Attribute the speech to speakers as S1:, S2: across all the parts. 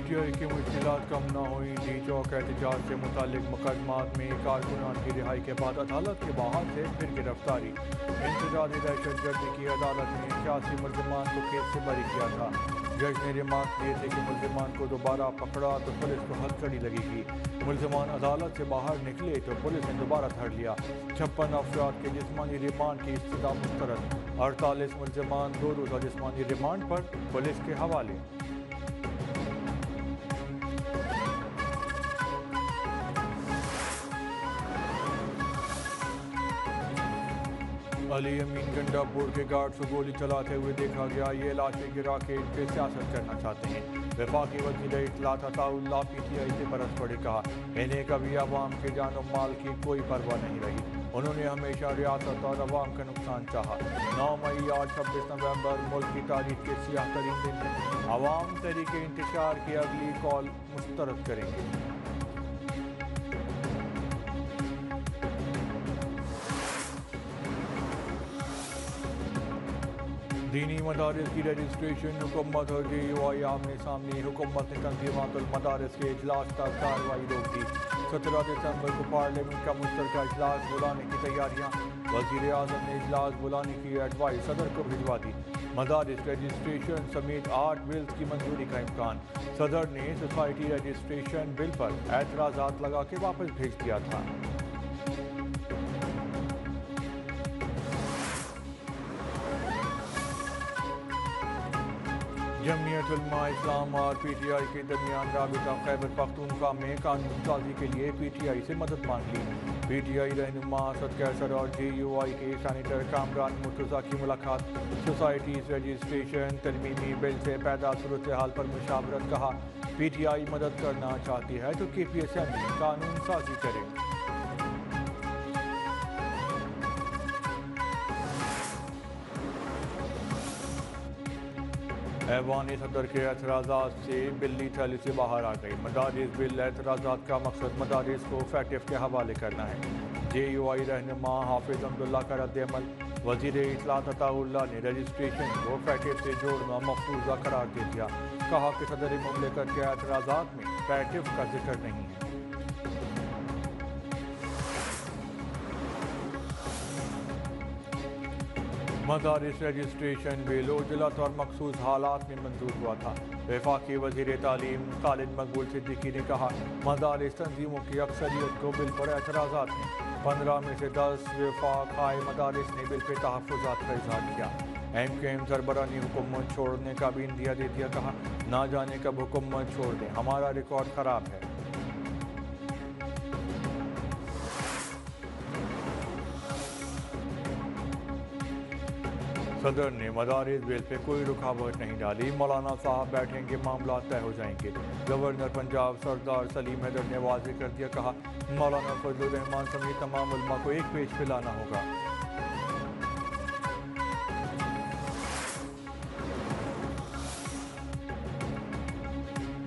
S1: T I کی مشکلات کم نہ ہوئیں، ڈی چوک احتجاج سے متعلق مقدمات میں کارکنان کی رہائی کے بعد عدالت کے باہر سے پھر گرفتاری۔ انسدادی دہشت گردی کی عدالت نے 86 ملزمان کو کیس سے بری کیا تھا۔ جج نے ریمارک دیے تھے کہ ملزمان کو دوبارہ پکڑا تو پولیس کو ہتھکڑی لگے گی۔ ملزمان عدالت سے باہر نکلے تو پولیس نے دوبارہ دھر لیا۔ 56 افراد کے جسمانی ریمانڈ کی استدعا مسترد۔ 48 ملزمان 2 روزہ جسمانی ریمانڈ پر پولیس کے حوالے۔ علی امین گنڈا پور کے گارڈز کو گولی چلاتے ہوئے دیکھا گیا۔ یہ لاشیں گرا کے ان پہ سیاست کرنا چاہتے ہیں۔ وفاقی وزیر اطلاعات عطاء اللہ پی ٹی آئی سے برس پڑے، کہا انہیں کبھی عوام کے جان و مال کی کوئی پرواہ نہیں رہی۔ انہوں نے ہمیشہ ریاست اور عوام کا نقصان چاہا۔ 9 مئی اور 26 نومبر ملک کی تاریخ کے سیاہ ترین دن ہیں۔ عوام تحریک انتشار کی اگلی کال مسترد کریں گے۔ دینی مدارس کی رجسٹریشن حکومت اور جے یو آئی آمنے سامنے۔ حکومت نے تنظیمات المدارس کے اجلاس تک کارروائی روک دی۔ 17 دسمبر کو پارلیمنٹ کا مشترکہ اجلاس بلانے کی تیاریاں۔ وزیر اعظم نے اجلاس بلانے کی ایڈوائز صدر کو بھجوا دی۔ مدارس رجسٹریشن سمیت 8 بلز کی منظوری کا امکان۔ صدر نے سوسائٹی رجسٹریشن بل پر اعتراضات لگا کے واپس بھیج دیا تھا۔ جمعیت علماء اسلام اور پی ٹی آئی کے درمیان رابطہ۔ خیبر پختونخوا میں قانون سازی کے لیے پی ٹی آئی سے مدد مانگ لی۔ پی ٹی آئی رہنما اسد کیسر اور جے یو آئی کے سینیٹر کامران مرتضیٰ کی ملاقات۔ سوسائٹیز رجسٹریشن ترمیمی بل سے پیدا صورتحال پر مشاورت، کہا پی ٹی آئی مدد کرنا چاہتی ہے تو کے پی ایس ایم قانون سازی کرے۔ ایوان صدر کے اعتراضات سے بلی تھیلی سے باہر آ گئی۔ مدارس بل اعتراضات کا مقصد مدارس کو فیٹف کے حوالے کرنا ہے۔ جے یو آئی رہنما حافظ عبداللہ کا رد عمل۔ وزیر اطلاعات عطاء اللہ نے رجسٹریشن کو فیٹف سے جوڑنا مفروضہ قرار دے دیا، کہا کہ صدر مملکت کے اعتراضات میں فیٹف کا ذکر نہیں ہے۔ مدارس رجسٹریشن بل عجلت اور مخصوص حالات میں منظور ہوا تھا۔ وفاقی وزیر تعلیم خالد مقبول صدیقی نے کہا مدارس تنظیموں کی اکثریت کو بل پر اعتراضات ہیں۔ 15 میں سے 10 وفاقی مدارس نے بل پہ تحفظات کا اظہار کیا۔ ایم کیو ایم سربراہ نے حکومت چھوڑنے کا بھی عندیہ دے دیا، کہا نہ جانے کب حکومت چھوڑ دیں، ہمارا ریکارڈ خراب ہے۔ صدر نے مدارس بل پہ کوئی رکاوٹ نہیں ڈالی۔ مولانا صاحب بیٹھیں گے، معاملات طے ہو جائیں گے۔ گورنر پنجاب سردار سلیم حیدر نے واضح کر دیا، کہا مولانا فضل الرحمان سمیت تمام علماء کو ایک پیج پہ لانا ہوگا۔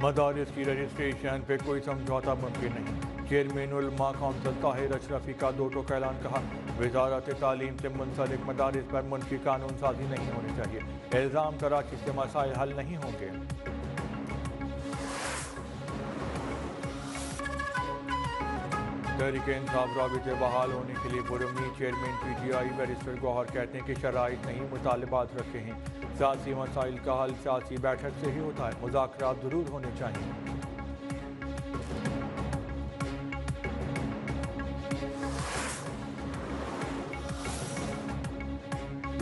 S1: مدارس کی رجسٹریشن پہ کوئی سمجھوتا ممکن نہیں۔ چیئرمین علماء کونسل طاہر اشرفی کا 2 ٹوک اعلان، کہا وزارت تعلیم سے منسلک مدارس پر منفی قانون سازی نہیں ہونی چاہیے۔ الزام تراشی سے مسائل حل نہیں ہوں گے۔ تحریک انصاف رابطے بحال ہونے کے لیے پرامید۔ Chairman P T I barrister Gohar کہتے ہیں کہ شرائط نہیں، مطالبات رکھے ہیں۔ سیاسی مسائل کا حل سیاسی بیٹھک سے ہی ہوتا ہے، مذاکرات ضرور ہونے چاہیے۔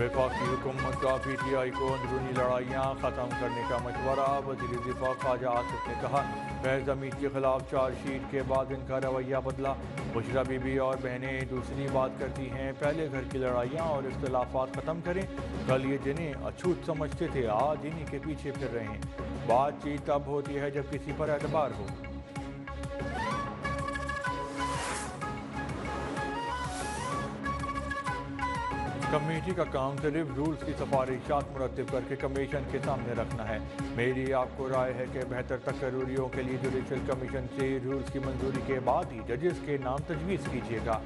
S1: وفاقی حکومت کا پی ٹی آئی کو اندرونی لڑائیاں ختم کرنے کا مشورہ۔ وزیر دفاع خواجہ آصف نے کہا فیض حمید کے خلاف چارج شیٹ کے بعد ان کا رویہ بدلا۔ بشریٰ بی بی اور بہنیں دوسری بات کرتی ہیں، پہلے گھر کی لڑائیاں اور اختلافات ختم کریں۔ کل یہ جنہیں اچھوت سمجھتے تھے، آج انہی کے پیچھے پھر رہے ہیں۔ بات چیت تب ہوتی ہے جب کسی پر اعتبار ہو۔ کمیٹی کا کام صرف رولز کی سفارشات مرتب کر کے کمیشن کے سامنے رکھنا ہے۔ میری آپ کو رائے ہے کہ بہتر تقرریوں کے لیے جوڈیشل کمیشن سے رولز کی منظوری کے بعد ہی ججز کے نام تجویز کیجیے گا۔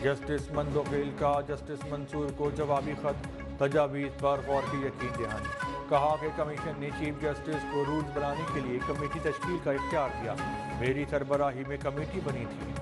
S1: جسٹس مندوخیل کا جسٹس منصور کو جوابی خط، تجاویز پر غور کی یقین دہانی۔ کہا کہ کمیشن نے چیف جسٹس کو رولز بنانے کے لیے کمیٹی تشکیل کا اختیار دیا، میری سربراہی میں کمیٹی بنی تھی۔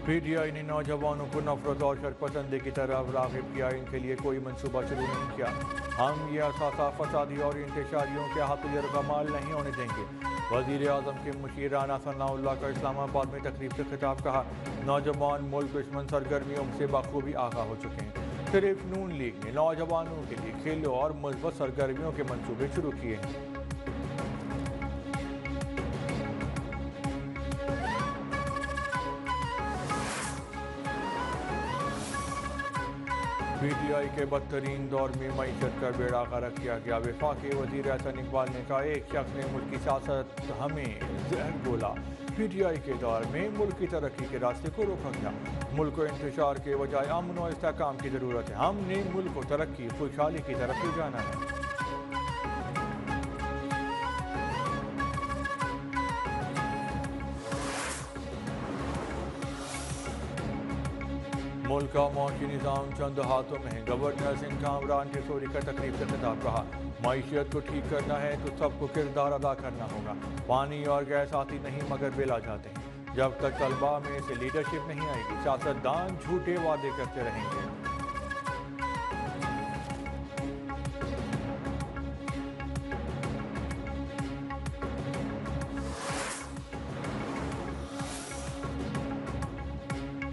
S1: پی ٹی آئی نے نوجوانوں کو نفرت اور شرپسندی کی طرف راغب کیا، ان کے لیے کوئی منصوبہ شروع نہیں کیا۔ ہم یہ اثاثہ فسادی اور انتشاریوں کے ہاتھیار کا مال نہیں ہونے دیں گے۔ وزیر اعظم کے مشیر رانا ثناء اللہ کا اسلام آباد میں تقریب سے خطاب، کہا نوجوان ملک دشمن سرگرمیوں سے بخوبی آگاہ ہو چکے ہیں، صرف نون لیگ نے نوجوانوں کے لیے کھیلوں اور مثبت سرگرمیوں کے منصوبے شروع کیے ہیں۔ پی ٹی آئی کے بدترین دور میں معیشت کا بیڑا غرق کیا گیا۔ وفاقی وزیر احسن اقبال نے کہا ایک شخص نے ملک کی سیاست ہمیں زہر گھولا۔ پی ٹی آئی کے دور میں ملک کی ترقی کے راستے کو روکا گیا۔ ملک کو انتشار کے بجائے امن و استحکام کی ضرورت ہے۔ ہم نے ملک کو ترقی خوشحالی کی طرف لے جانا ہے۔ ملک کا معاشی نظام چند ہاتھوں میں ہے، گورنر سنگھ کامران ٹھسوری کا تقریب سے خطاب، کہا معیشت کو ٹھیک کرنا ہے تو سب کو کردار ادا کرنا ہوگا۔ پانی اور گیس آتی نہیں مگر بل آ جاتے ہیں۔ جب تک طلباء میں سے لیڈرشپ نہیں آئے گی، سیاستدان جھوٹے وعدے کرتے رہیں گے۔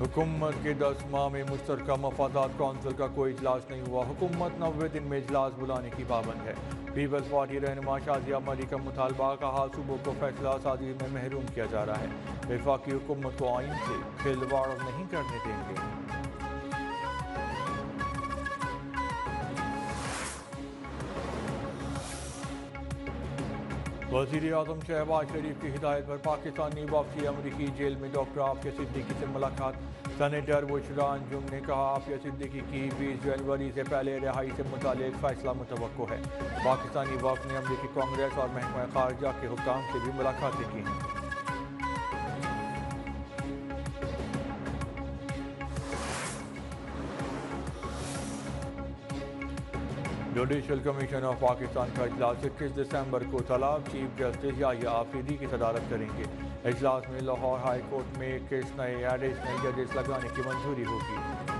S1: حکومت کے 10 ماہ میں مشترکہ مفادات کونسل کا کوئی اجلاس نہیں ہوا۔ حکومت 90 دن میں اجلاس بلانے کی پابند ہے۔ پیپلز پارٹی رہنما شازیہ مری کا مطالبہ، کہا صوبوں کو فیصلہ سازی میں محروم کیا جا رہا ہے، وفاقی حکومت کو آئین سے کھلواڑ نہیں کرنے دیں گے۔ وزیر اعظم شہباز شریف کی ہدایت پر پاکستانی واپسی، امریکی جیل میں ڈاکٹر عافیہ صدیقی سے ملاقات۔ سینیٹر بشرا انجم نے کہا عافیہ صدیقی کی 20 جنوری سے پہلے رہائی سے متعلق فیصلہ متوقع ہے۔ پاکستانی وفد نے امریکی کانگریس اور محکمہ خارجہ کے حکام سے بھی ملاقاتیں کی ہیں۔ جوڈیشل کمیشن آف پاکستان کا اجلاس 21 دسمبر کو طلب چیف جسٹس یحییٰ آفریدی کی صدارت کریں گے۔ اجلاس میں لاہور ہائی کورٹ میں 21 نئے ایڈیشنل ججز لگانے کی منظوری ہوگی۔